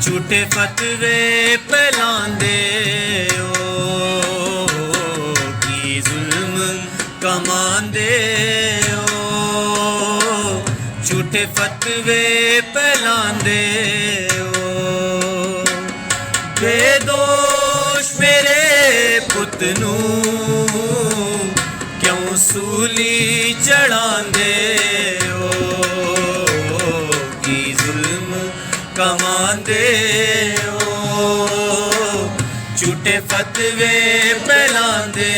झूठे फतवे फैलांदे हो की जुल्म कमांदे हो झूठे फतवे फैलांदे हो बेदोश मेरे पुत नू क्यों सूली चढ़ांदे हो की जुल्म कमांदे हो झूठे फतवे फैलांदे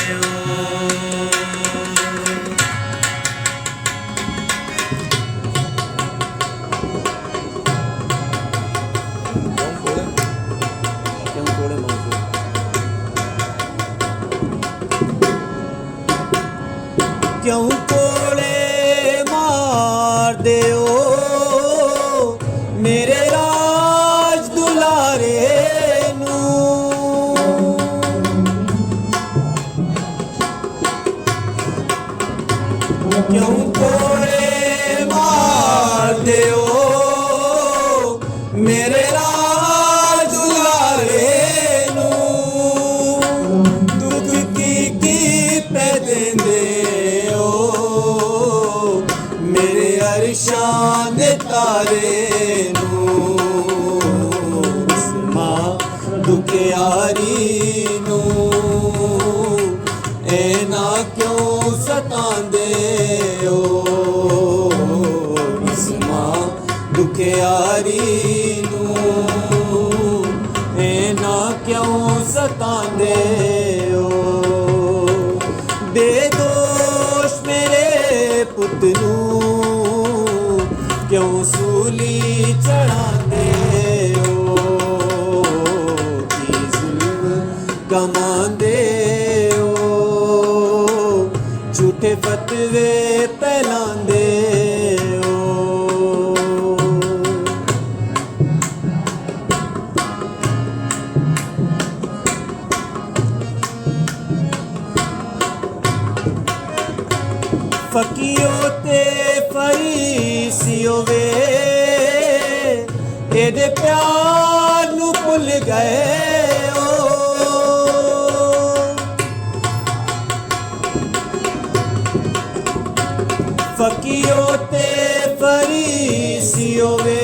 हो क्यों कोड़े मार दे ओ मेरे राज दुलारे नू क्यों कोड़े मार दे ओ मेरे राज दुलारे नू दुख की पे देंदे मेरे अरशान तारे नू मां दुखियारी नू ऐना क्यों सतांदे हो इस मां दुखियारी नू ऐना क्यों सतांदे हो बेदोश मेरे पुत नू क्यों सूली चढ़ांदे हो की जुल्म कमांदे हो झूठे फतवे फैलांदे हो फकीओ ते फरीसियो वे एदे प्यार नू भुल गए ओ फकीओ ते फरीसियो वे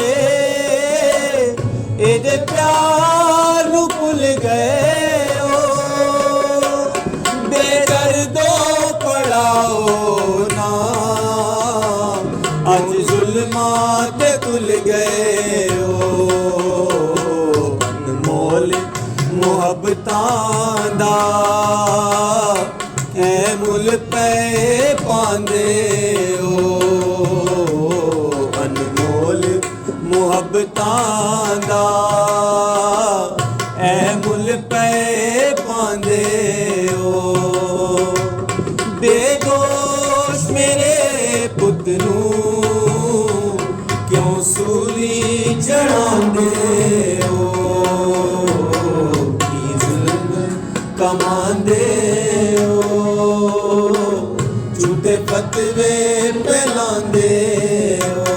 एदे प्यार नू भुल गए ओ बेदर्दो पड़ाओ आज जुल्मात तुल गए हो अनमोल मुहब्बतां दा ऐ मुल पे पांदे हो अनमोल मुहब्बतां दा ऐ मुल पे पांदे हो बेदोश मेरे पुत नू क्यों सूली चढ़ांदे हो की जुल्म कमांदे हो झूठे फतवे फैलांदे हो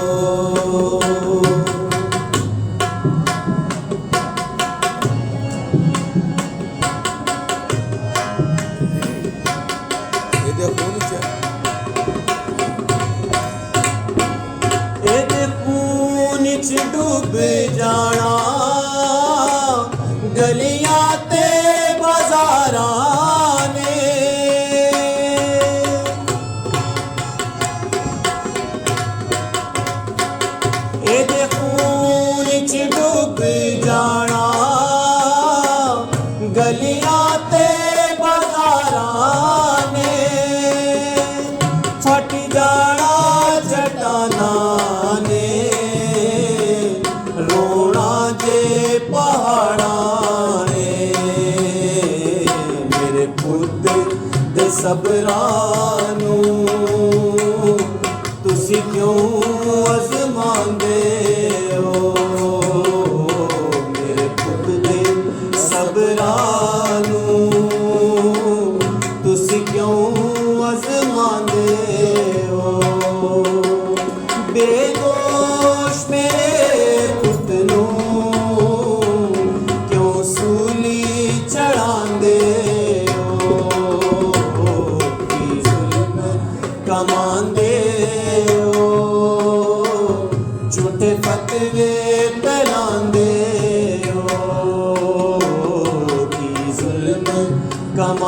डूब जाना गलियां ते बाजारां ने एदे खून च डूब जाना गलियां ते बाजारां ने फट जाना चट्टाना ने पहाड़ा ने मेरे पुत दे सबरां नू तुसी क्यों अज़मांदे हो मेरे पुत दे सबरां नू तुसी क्यों अज़मांदे हो बेदोश मेरे पुत नू ਕਮਾਲ